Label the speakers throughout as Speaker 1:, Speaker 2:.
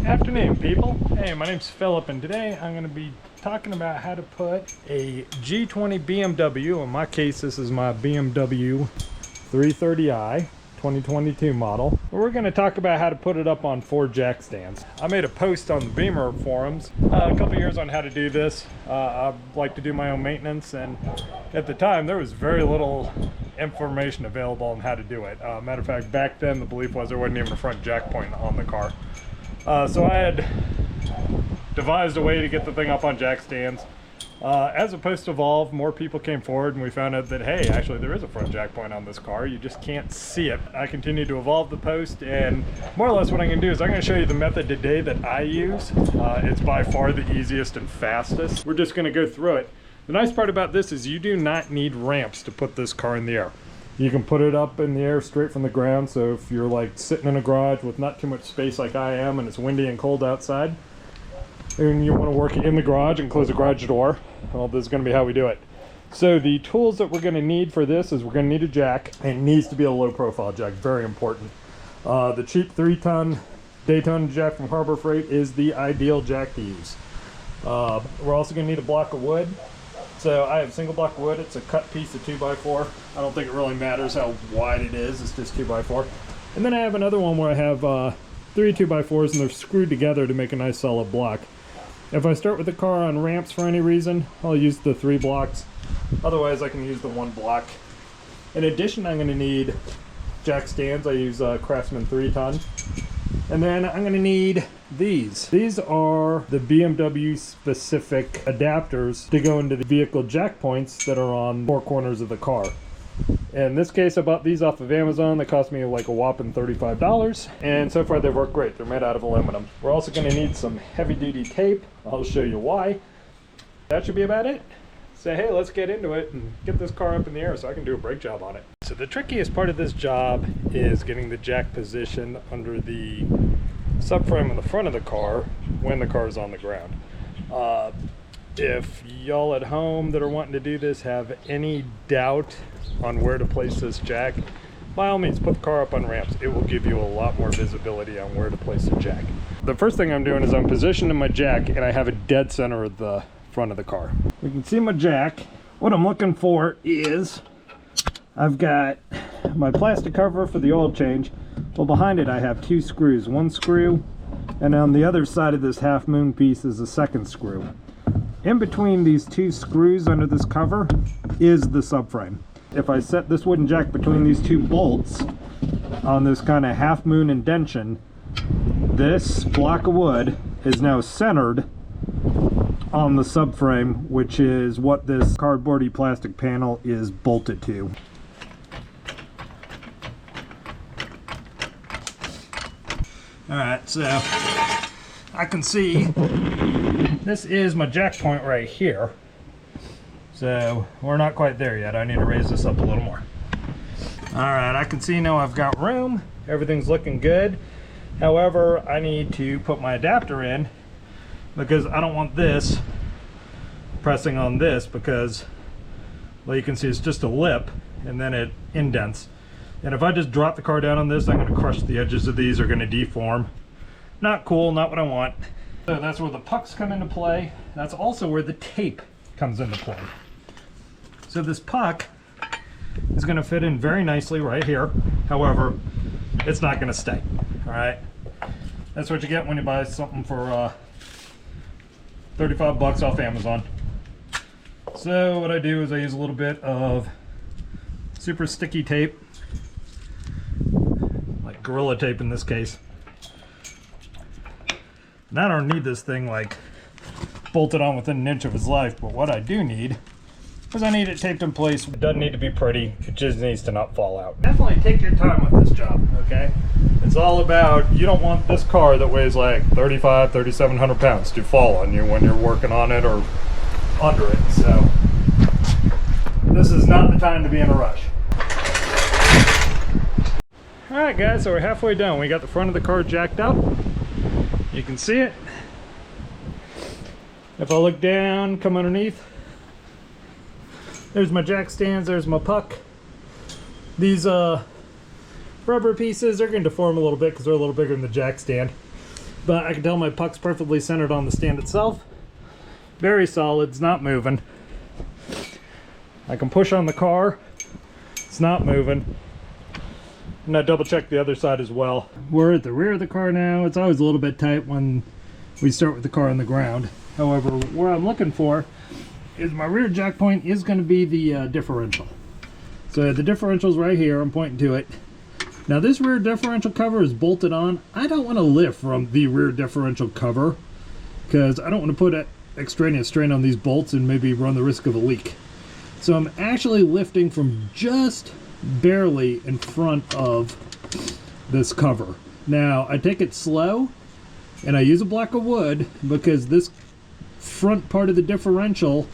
Speaker 1: Afternoon, people. Hey, my name's Philip, and today I'm going to be talking about how to put a G20 BMW, in my case this is my BMW 330i 2022 model. We're going to talk about how to put it up on 4 jack stands. I made a post on the Beamer forums a couple years on how to do this. I like to do my own maintenance, and at the time there was very little information available on how to do it. Matter of fact, back then the belief was there wasn't even a front jack point on the car. So I had devised a way to get the thing up on jack stands. As the post evolved, more people came forward and we found out that, hey, actually there is a front jack point on this car. You just can't see it. I continued to evolve the post, and more or less what I'm going to do is I'm going to show you the method today that I use. It's by far the easiest and fastest. We're just going to go through it. The nice part about this is you do not need ramps to put this car in the air. You can put it up in the air straight from the ground, so if you're like sitting in a garage with not too much space like I am and it's windy and cold outside, and you want to work in the garage and close the garage door, well, this is going to be how we do it. So the tools that we're going to need for this is we're going to need a jack, and it needs to be a low profile jack, very important. The cheap 3-ton Daytona jack from Harbor Freight is the ideal jack to use. We're also going to need a block of wood. So I have single block of wood. It's a cut piece of 2x4. I don't think it really matters how wide it is. It's just 2x4. And then I have another one where I have 3 2x4s, and they're screwed together to make a nice solid block. If I start with the car on ramps for any reason, I'll use the 3 blocks. Otherwise, I can use the 1 block. In addition, I'm going to need jack stands. I use Craftsman 3-ton. And then I'm going to need these. These are the BMW specific adapters to go into the vehicle jack points that are on 4 corners of the car. In this case, I bought these off of Amazon. They cost me like a whopping $35, and so far they've worked great. They're made out of aluminum. We're also going to need some heavy-duty tape. I'll show you why. That should be about it. So hey, let's get into it and get this car up in the air so I can do a brake job on it. So the trickiest part of this job is getting the jack positioned under the subframe on the front of the car when the car is on the ground. If y'all at home that are wanting to do this have any doubt on where to place this jack, by all means put the car up on ramps. It will give you a lot more visibility on where to place the jack. The first thing I'm doing is I'm positioning my jack, and I have it dead center of the front of the car. You can see my jack. What I'm looking for is I've got my plastic cover for the oil change. Well, behind it I have 2 screws. 1 screw, and on the other side of this half moon piece is a 2nd screw. In between these 2 screws under this cover is the subframe. If I set this wooden jack between these 2 bolts on this kind of half moon indentation, this block of wood is now centered on the subframe, which is what this cardboardy plastic panel is bolted to. Alright, so I can see this is my jack point right here. So we're not quite there yet. I need to raise this up a little more. Alright, I can see now I've got room. Everything's looking good. However, I need to put my adapter in, because I don't want this pressing on this, because, well, you can see it's just a lip and then it indents. And if I just drop the car down on this, I'm going to crush the edges of these. Are going to deform. Not cool, not what I want. So that's where the pucks come into play. That's also where the tape comes into play. So this puck is going to fit in very nicely right here. However, it's not going to stay. All right. That's what you get when you buy something for 35 bucks off Amazon. So what I do is I use a little bit of super sticky tape, like Gorilla Tape in this case. And I don't need this thing like bolted on within an inch of its life, but what I do need is I need it taped in place. It doesn't need to be pretty, it just needs to not fall out. Definitely take your time with this job, okay? It's all about, you don't want this car that weighs like 3,700 pounds to fall on you when you're working on it or under it. So this is not the time to be in a rush. Alright guys, so we're halfway done. We got the front of the car jacked up. You can see it. If I look down, come underneath, there's my jack stands, there's my puck. These rubber pieces are going to deform a little bit because they're a little bigger than the jack stand. but I can tell my puck's perfectly centered on the stand itself. Very solid, it's not moving. I can push on the car, it's not moving. And I double check the other side as well. We're at the rear of the car now. It's always a little bit tight when we start with the car on the ground. However, what I'm looking for is my rear jack point is going to be the differential. So the differential's right here, I'm pointing to it. Now this rear differential cover is bolted on. I don't want to lift from the rear differential cover because I don't want to put extraneous strain on these bolts and maybe run the risk of a leak. So I'm actually lifting from just barely in front of this cover. Now I take it slow and I use a block of wood because this front part of the differential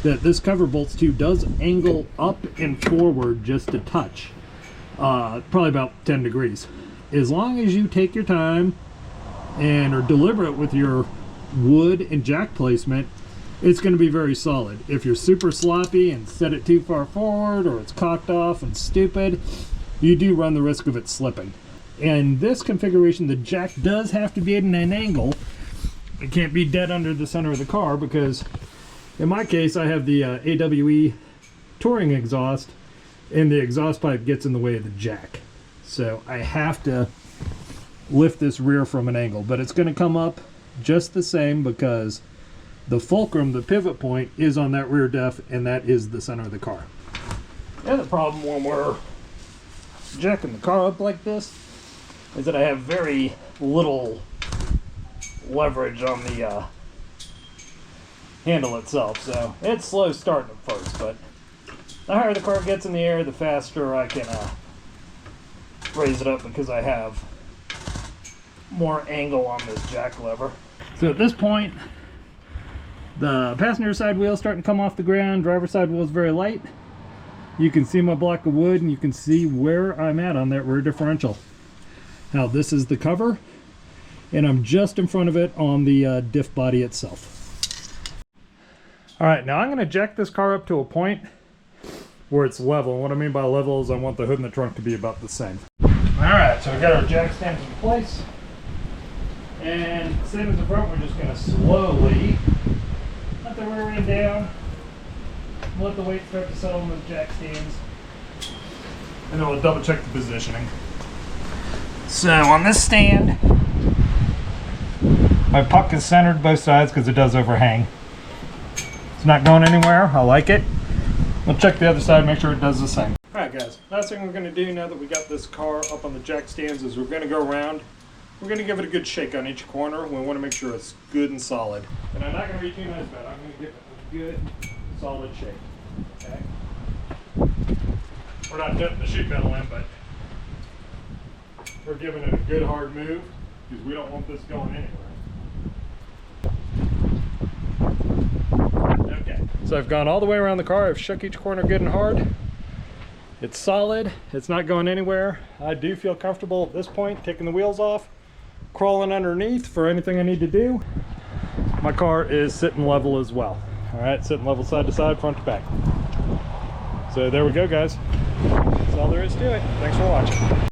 Speaker 1: that this cover bolts to does angle up and forward just a touch, probably about 10 degrees. As long as you take your time and are deliberate with your wood and jack placement, it's going to be very solid. If you're super sloppy and set it too far forward, or it's cocked off and stupid, you do run the risk of it slipping. In this configuration, the jack does have to be at an angle. It can't be dead under the center of the car because in my case I have the AWE touring exhaust and the exhaust pipe gets in the way of the jack. So I have to lift this rear from an angle, but it's going to come up just the same because the fulcrum, the pivot point, is on that rear def, and that is the center of the car. The other problem when we're jacking the car up like this is that I have very little leverage on the handle itself, so it's slow starting at first, but the higher the car gets in the air, the faster I can raise it up because I have more angle on this jack lever. So at this point, the passenger side wheel is starting to come off the ground, driver side wheel is very light. You can see my block of wood and you can see where I'm at on that rear differential. Now this is the cover and I'm just in front of it on the diff body itself. Alright, now I'm going to jack this car up to a point where it's level. And what I mean by level is I want the hood and the trunk to be about the same. Alright, so we got our jack stands in place. And same as the front, we're just going to slowly let the rear end down, let the weight start to settle on the jack stands, and then we'll double check the positioning. So on this stand, my puck is centered both sides because it does overhang. It's not going anywhere, I like it. We'll check the other side, make sure it does the same. Alright guys, last thing we're going to do now that we got this car up on the jack stands is we're going to go around. We're going to give it a good shake on each corner. We want to make sure it's good and solid. And I'm not going to be too nice about it. I'm going to give it a good, solid shake. Okay? We're not putting the sheet metal in, but we're giving it a good hard move because we don't want this going anywhere. Okay. So I've gone all the way around the car. I've shook each corner good and hard. It's solid. It's not going anywhere. I do feel comfortable at this point taking the wheels off, crawling underneath for anything I need to do. My car is sitting level as well. All right, sitting level side to side, front to back. So there we go, guys. That's all there is to it. Thanks for watching.